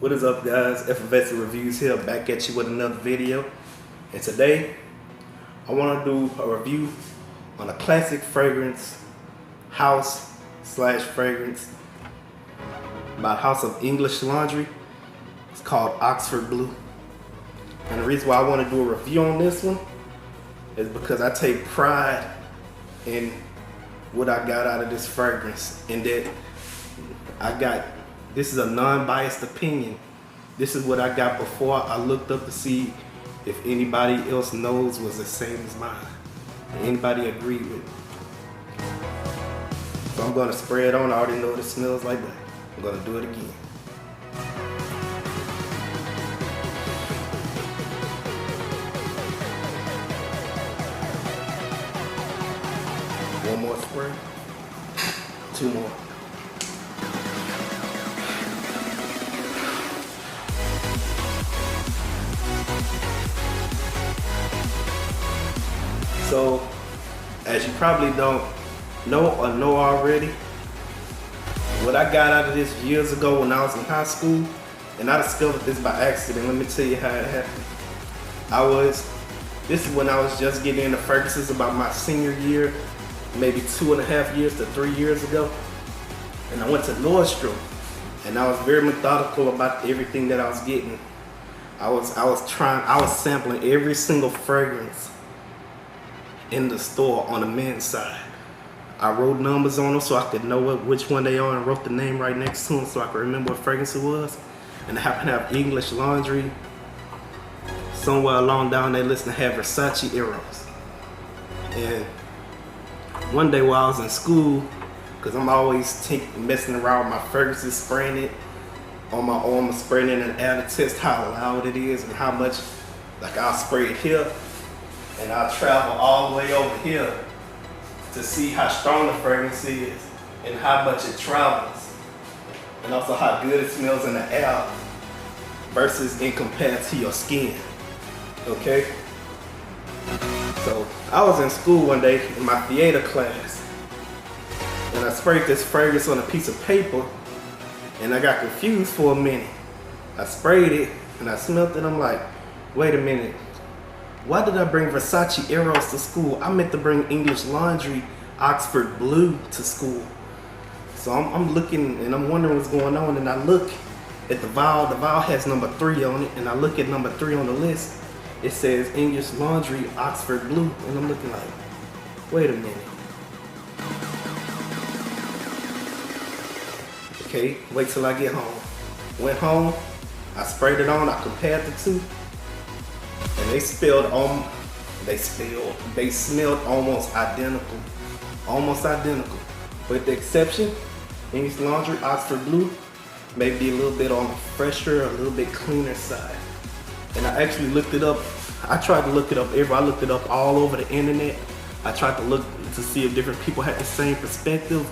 What is up, guys? Effervescent Reviews here, back at you with another video. And today I want to do a review on a classic fragrance, house/fragrance by House of English Laundry. It's called Oxford Bleu. And the reason why I want to do a review on this one is because I take pride in what I got out of this fragrance, and that this is a non-biased opinion. This is what I got before I looked up to see if anybody else knows was the same as mine, and anybody agreed with it. So I'm gonna spray it on. I already know what it smells like, but I'm gonna do it again. One more spray, two more. So, as you probably don't know or know already, what I got out of this years ago when I was in high school, and I discovered this by accident. Let me tell you how it happened. This is when I was just getting into fragrances, about my senior year, maybe 2.5 years to 3 years ago. And I went to Nordstrom, and I was very methodical about everything that I was getting. I was sampling every single fragrance in the store on the men's side. I wrote numbers on them so I could know which one they are, and wrote the name right next to them so I could remember what fragrance it was. And I happen to have English Laundry somewhere along down that list, and have Versace Eros. And one day while I was in school, because I'm always messing around with my fragrances, spraying it on my arm, spraying it in an air to test how loud it is and how much, like I'll spray it here, and I'll travel all the way over here to see how strong the fragrance is and how much it travels, and also how good it smells in the air versus in compared to your skin. Okay? So I was in school one day in my theater class, and I sprayed this fragrance on a piece of paper, and I got confused for a minute. I sprayed it and I smelled it. I'm like, wait a minute. Why did I bring Versace Eros to school? I meant to bring English Laundry Oxford Bleu to school. So I'm looking and I'm wondering what's going on, and I look at the vial. The vial has number 3 on it, and I look at number 3 on the list. It says English Laundry Oxford Bleu, and I'm looking like, wait a minute. Okay, wait till I get home. Went home, I sprayed it on, I compared the two. And they smelled almost identical. Almost identical. With the exception, English Laundry Oxford Bleu may be a little bit on the fresher, a little bit cleaner side. And I actually looked it up. I tried to look it up I looked it up all over the internet. I tried to look to see if different people had the same perspective.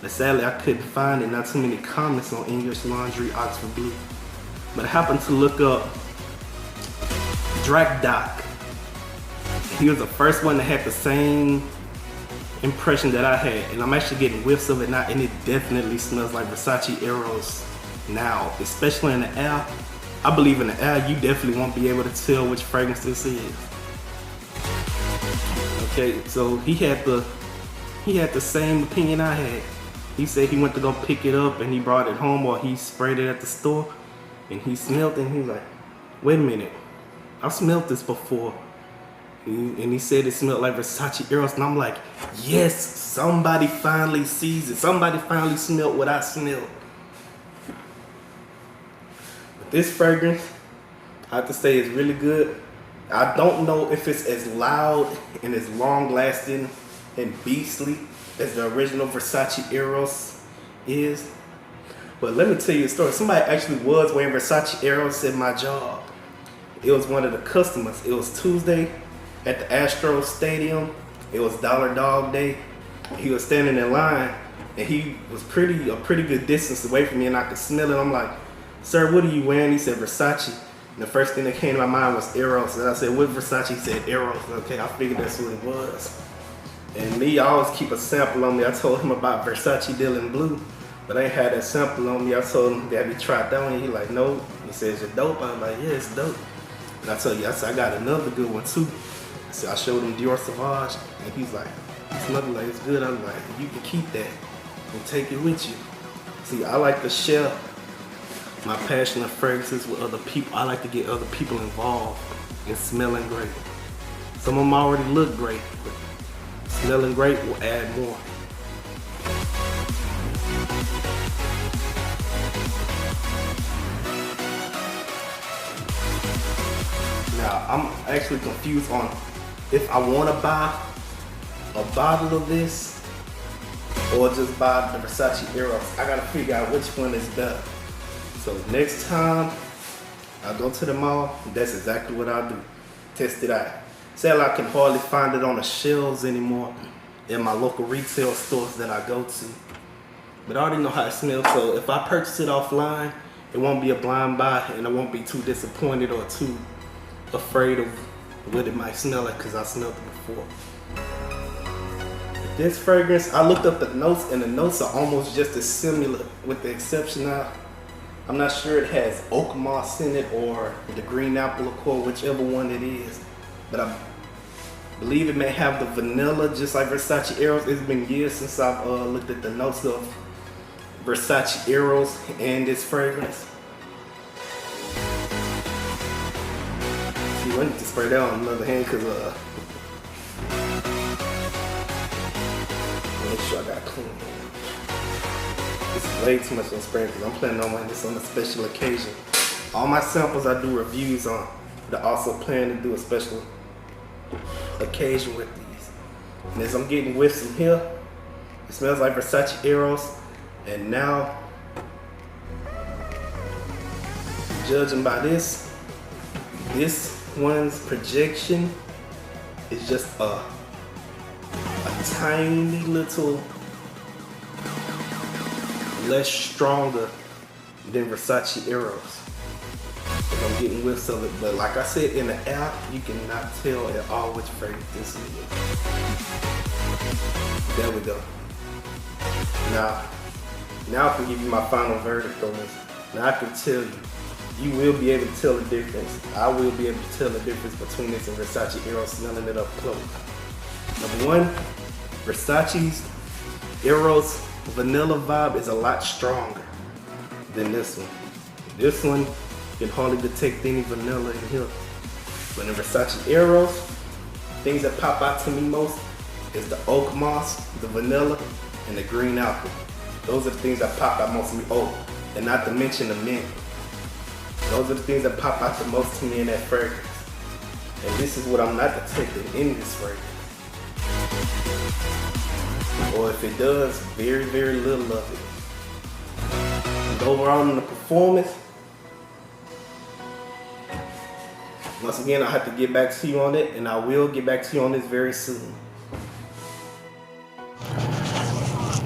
But sadly, I couldn't find it. Not too many comments on English Laundry Oxford Bleu. But I happened to look up Drac Doc. He was the first one that had the same impression that I had, and I'm actually getting whiffs of it now, and it definitely smells like Versace Eros now, especially in the air. I believe in the air, you definitely won't be able to tell which fragrance this is. Okay, so he had the same opinion I had. He said he went to go pick it up and he brought it home, or he sprayed it at the store, and he smelled it and he was like, wait a minute, I've smelled this before. And he said it smelled like Versace Eros, and I'm like, yes, somebody finally sees it. Somebody finally smelled what I smelled. But this fragrance, I have to say, is really good. I don't know if it's as loud and as long lasting and beastly as the original Versace Eros is. But let me tell you a story. Somebody actually was wearing Versace Eros at my job. It was one of the customers. It was Tuesday at the Astro Stadium. It was Dollar Dog Day. He was standing in line, and he was a pretty good distance away from me, and I could smell it. I'm like, sir, what are you wearing? He said Versace. And the first thing that came to my mind was Eros. And I said, what Versace? He said Eros. Okay, I figured that's what it was. And me, I always keep a sample on me. I told him about Versace Dylan Blue. But I ain't had that sample on me. I told him, have you tried that one? He like, no. He says, it's dope. I'm like, yeah, it's dope. And I tell you, I said, I got another good one too. I said, I showed him Dior Sauvage, and he's like, it's nothing like it's good. I'm like, you can keep that and take it with you. See, I like to share my passion of fragrances with other people. I like to get other people involved in smelling great. Some of them already look great, but smelling great will add more. Now, I'm actually confused on if I want to buy a bottle of this or just buy the Versace Eros. I gotta figure out which one is better. So next time I go to the mall, that's exactly what I'll do. Test it out. Sadly, I can hardly find it on the shelves anymore in my local retail stores that I go to. But I already know how it smells, so if I purchase it offline, it won't be a blind buy and I won't be too disappointed or too afraid of what it might smell like because I smelled it before. This fragrance, I looked up the notes and the notes are almost just as similar with the exception of, I'm not sure it has oak moss in it or the green apple accord, whichever one it is. But I believe it may have the vanilla, just like Versace Eros. It's been years since I've looked at the notes of Versace Eros and this fragrance. See, I need to spray that on the other hand because make sure I got clean. This is way too much on spray because I'm planning on wearing this on a special occasion. All my samples I do reviews on, but I also plan to do a special occasion with these. And as I'm getting whiffs in here, it smells like Versace Eros. And now, judging by this one's projection is just a tiny little less stronger than Versace Eros. I'm getting whiffs of it, but like I said, in the air, you cannot tell at all which fragrance this is. There we go. Now I can give you my final verdict on this. Now I can tell you, you will be able to tell the difference. I will be able to tell the difference between this and Versace Eros, smelling it up close. Number one, Versace's Eros vanilla vibe is a lot stronger than this one. This one, you can hardly detect any vanilla in here. But in Versace Eros, things that pop out to me most is the oak moss, the vanilla, and the green apple. Those are the things that pop out most to me. Oh, and not to mention the mint. Those are the things that pop out the most to me in that fragrance. And this is what I'm not detecting in this fragrance. Or if it does, very, very little of it. And overall in the performance, once again, I have to get back to you on it, and I will get back to you on this very soon.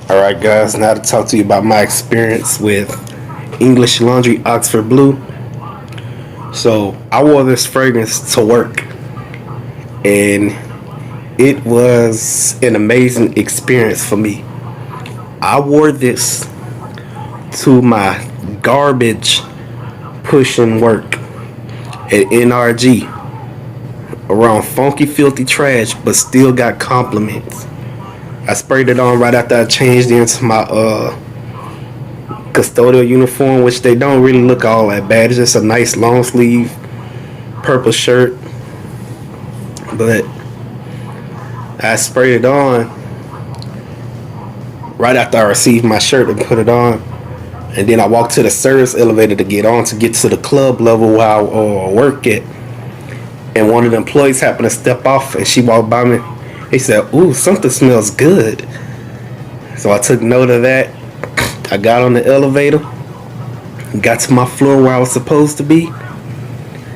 Alright guys, now to talk to you about my experience with English Laundry Oxford Bleu. So I wore this fragrance to work and it was an amazing experience for me. I wore this to my garbage pushing work at NRG around funky filthy trash, but still got compliments. I sprayed it on right after I changed into my custodial uniform, which they don't really look all that bad. It's just a nice long sleeve purple shirt, but I sprayed it on right after I received my shirt and put it on, and then I walked to the service elevator to get to the club level where I work at, and one of the employees happened to step off and she walked by me. He said, "Ooh, something smells good." So I took note of that. I got on the elevator, got to my floor where I was supposed to be,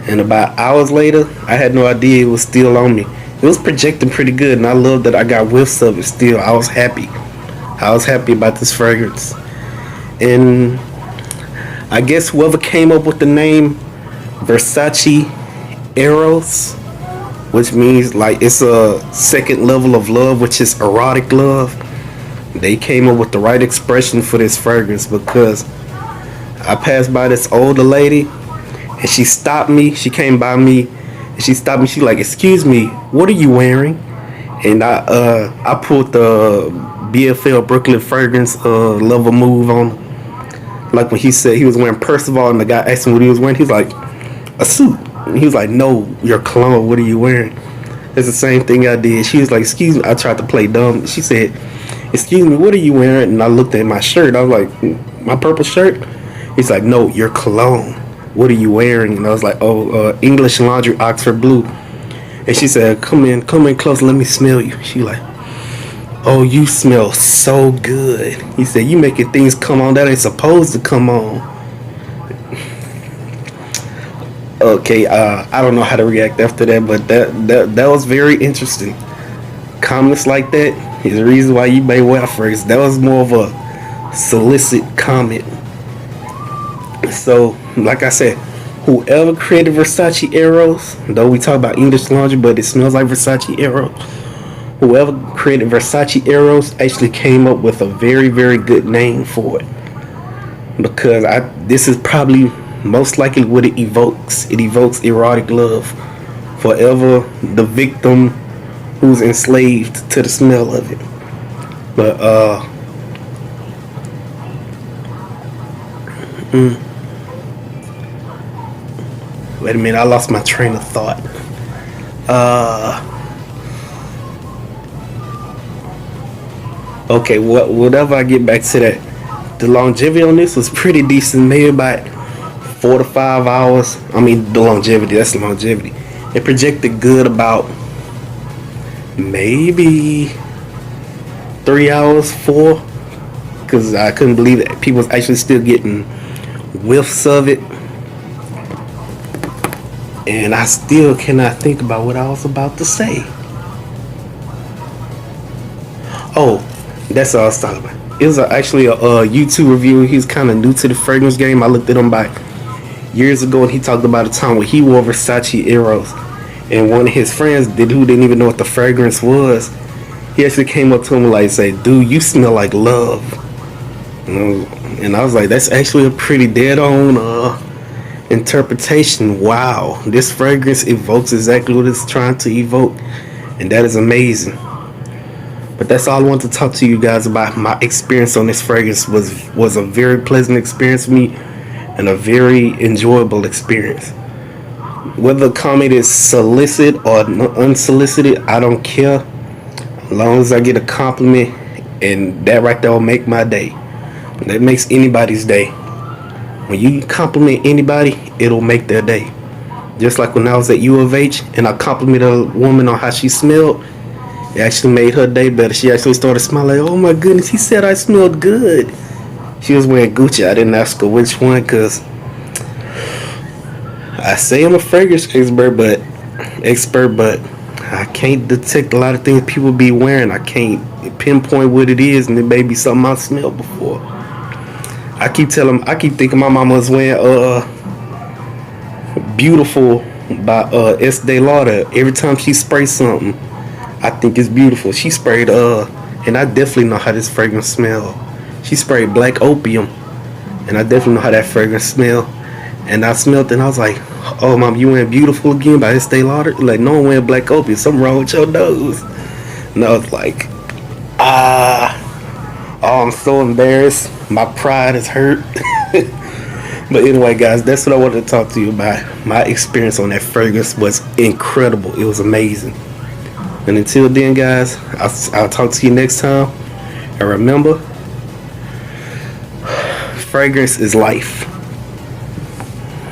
and about hours later, I had no idea it was still on me. It was projecting pretty good, and I love that I got whiffs of it still. I was happy. I was happy about this fragrance. And I guess whoever came up with the name Versace Eros, which means like it's a second level of love, which is erotic love. they came up with the right expression for this fragrance, because I passed by this older lady and she stopped me. She came by me and she stopped me. She like, "Excuse me, what are you wearing?" And I pulled the BFL Brooklyn fragrance Love a Move on. Like when he said he was wearing Percival and the guy asked him what he was wearing, he was like, "A suit." And he was like, "No, your cologne, what are you wearing?" It's the same thing I did. She was like, "Excuse me." I tried to play dumb. She said, "Excuse me, what are you wearing?" And I looked at my shirt. I was like, "My purple shirt?" He's like, "No, your cologne. What are you wearing?" And I was like, "Oh, English Laundry Oxford Blue." And she said, come in close, let me smell you." She like, "Oh, you smell so good." He said, "You making things come on that ain't supposed to come on." Okay, I don't know how to react after that, but that was very interesting. Comments like that is the reason why you may wear fragrance. That was more of a solicit comment. So, like I said, whoever created Versace Eros, though we talk about English Laundry, but it smells like Versace Eros. Whoever created Versace Eros actually came up with a very, very good name for it. Because this is probably most likely what it evokes. It evokes erotic love. Forever the victim who's enslaved to the smell of it. But wait a minute, I lost my train of thought. Okay, whatever I get back to that. The longevity on this was pretty decent, maybe about 4 to 5 hours. I mean, the longevity, that's the longevity. It projected good about maybe 3 hours, 4, because I couldn't believe that people was actually still getting whiffs of it. And I still cannot think about what I was about to say. Oh, that's all I was talking about. It was actually a YouTube review. He's kind of new to the fragrance game. I looked at him back years ago, and he talked about a time when he wore Versace Eros, and one of his friends who didn't even know what the fragrance was, he actually came up to him and like say, "Dude, you smell like love." And I was like, that's actually a pretty dead on interpretation. Wow, this fragrance evokes exactly what it's trying to evoke, and that is amazing. But that's all I want to talk to you guys about. My experience on this fragrance was a very pleasant experience for me and a very enjoyable experience. Whether the comment is solicited or unsolicited, I don't care. As long as I get a compliment, and that right there will make my day. That makes anybody's day. When you compliment anybody, it'll make their day. Just like when I was at U of H and I complimented a woman on how she smelled, it actually made her day better. She actually started smiling like, "Oh my goodness, he said I smelled good." She was wearing Gucci. I didn't ask her which one, because I say I'm a fragrance expert, but I can't detect a lot of things people be wearing. I can't pinpoint what it is, and it may be something I smelled before. I keep thinking my mama was wearing Beautiful by Estee Lauder. Every time she sprays something, I think it's beautiful. She sprayed and I definitely know how this fragrance smell. She sprayed Black Opium, and I definitely know how that fragrance smell. And I smelled it and I was like, "Oh mom, you wearing Beautiful again by Estee Lauder?" Like, "No, I'm wearing Black Opium. Something wrong with your nose." And I was like, oh, I'm so embarrassed. My pride is hurt. But anyway, guys, that's what I wanted to talk to you about. My experience on that fragrance was incredible. It was amazing. And until then, guys, I'll talk to you next time. And remember, fragrance is life.